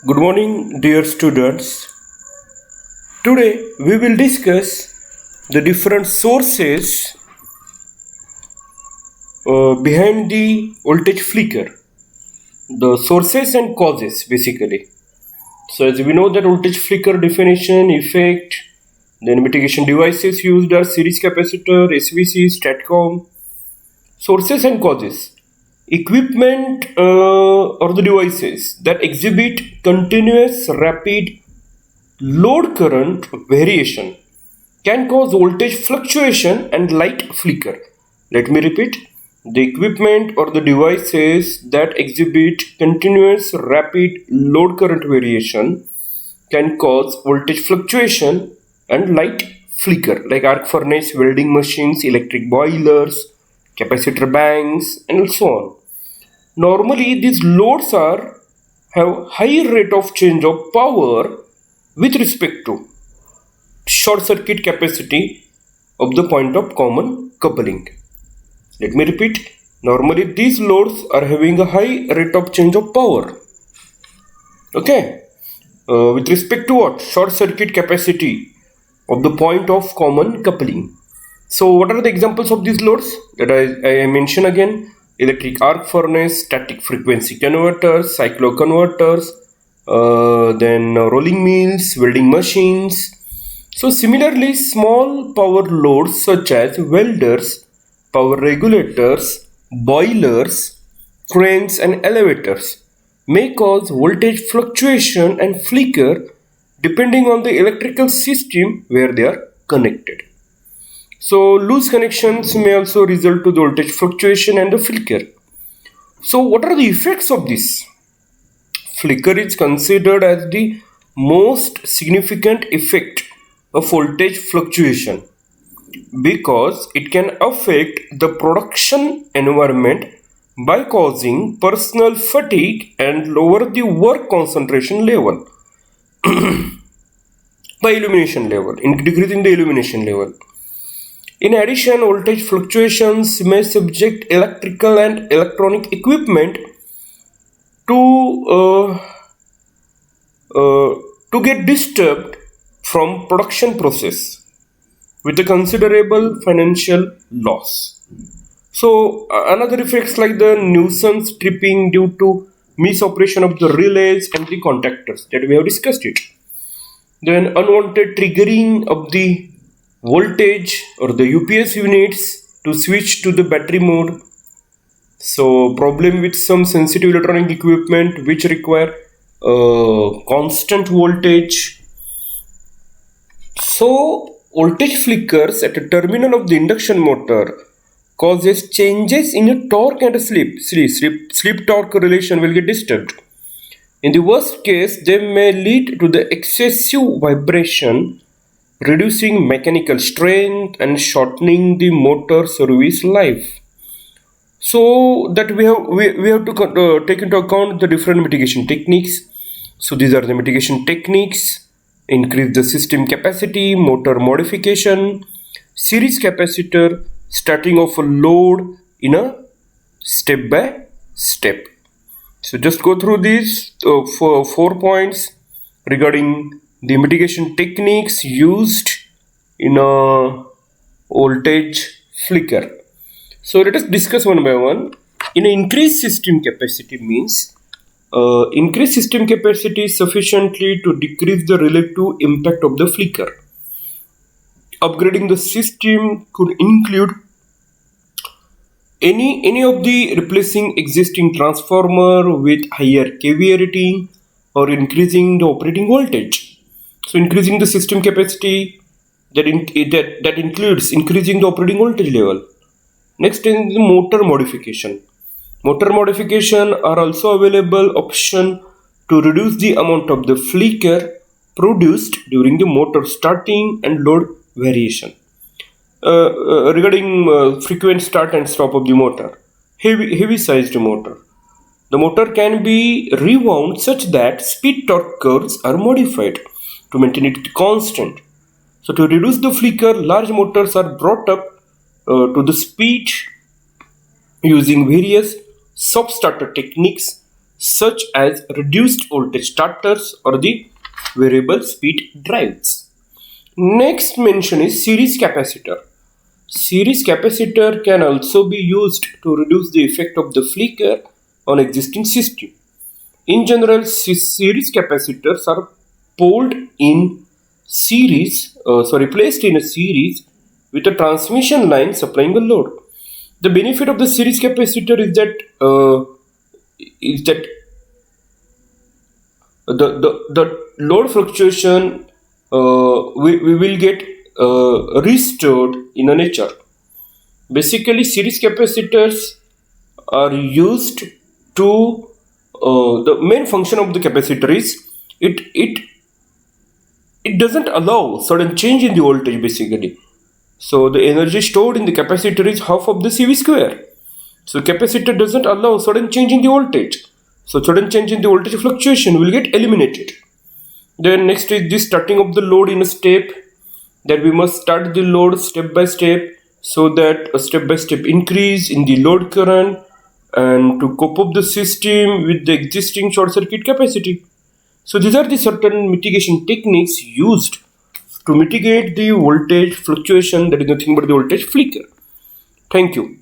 Good morning, dear students. Today we will discuss the different sources behind the voltage flicker, the sources and causes basically. So, as we know that voltage flicker definition, effect, then mitigation devices used are series capacitor, SVC, STATCOM, sources and causes. Equipment or the devices that exhibit continuous rapid load current variation can cause voltage fluctuation and light flicker. Let me repeat. The equipment or the devices that exhibit continuous rapid load current variation can cause voltage fluctuation and light flicker, like arc furnace, welding machines, electric boilers, capacitor banks, and so on. Normally, these loads have high rate of change of power with respect to short circuit capacity of the point of common coupling. Let me repeat. Normally, these loads are having a high rate of change of power. Okay. With respect to what? Short circuit capacity of the point of common coupling. So, what are the examples of these loads that I mention again? Electric arc furnace, static frequency converters, cycloconverters, then rolling mills, welding machines. So similarly, small power loads such as welders, power regulators, boilers, cranes and elevators may cause voltage fluctuation and flicker depending on the electrical system where they are connected. So loose connections may also result to the voltage fluctuation and the flicker. So what are the effects of this? Flicker is considered as the most significant effect of voltage fluctuation because it can affect the production environment by causing personal fatigue and lower the work concentration level by illumination level, decreasing the illumination level. In addition, voltage fluctuations may subject electrical and electronic equipment to get disturbed from production process with a considerable financial loss. So another effects like the nuisance tripping due to misoperation of the relays and the contactors that we have discussed it. Then unwanted triggering of the voltage or the UPS units to switch to the battery mode. So problem with some sensitive electronic equipment which require constant voltage. So voltage flickers at a terminal of the induction motor causes changes in a torque and a slip torque relation will get disturbed. In the worst case, they may lead to the excessive vibration, reducing mechanical strength and shortening the motor service life. So that we have to take into account the different mitigation techniques. So these are the mitigation techniques: increase the system capacity, motor modification, series capacitor, starting of a load in a step by step. So just go through these 4 points regarding the mitigation techniques used in a voltage flicker. So let us discuss one by one. In an increased system capacity means increased system capacity sufficiently to decrease the relative impact of the flicker. Upgrading the system could include any of the replacing existing transformer with higher kVA rating or increasing the operating voltage. So increasing the system capacity that includes increasing the operating voltage level. Next is the motor modification. Motor modification are also available option to reduce the amount of the flicker produced during the motor starting and load variation. Regarding frequent start and stop of the motor, heavy sized motor. The motor can be rewound such that speed torque curves are modified to maintain it constant. So to reduce the flicker, large motors are brought up to the speed using various soft starter techniques such as reduced voltage starters or the variable speed drives. Next mention is series capacitor. Series capacitor can also be used to reduce the effect of the flicker on existing system. In general, series capacitors are placed in a series with a transmission line supplying a load. The benefit of the series capacitor is that the load fluctuation we will get restored in a nature. Basically, series capacitors are used to the main function of the capacitor is it doesn't allow sudden change in the voltage basically. So the energy stored in the capacitor is half of the CV square. So capacitor doesn't allow sudden change in the voltage. So sudden change in the voltage fluctuation will get eliminated. Then next is this starting of the load in a step, that we must start the load step by step so that a step by step increase in the load current and to cope up the system with the existing short circuit capacity. So these are the certain mitigation techniques used to mitigate the voltage fluctuation, that is nothing but the voltage flicker. Thank you.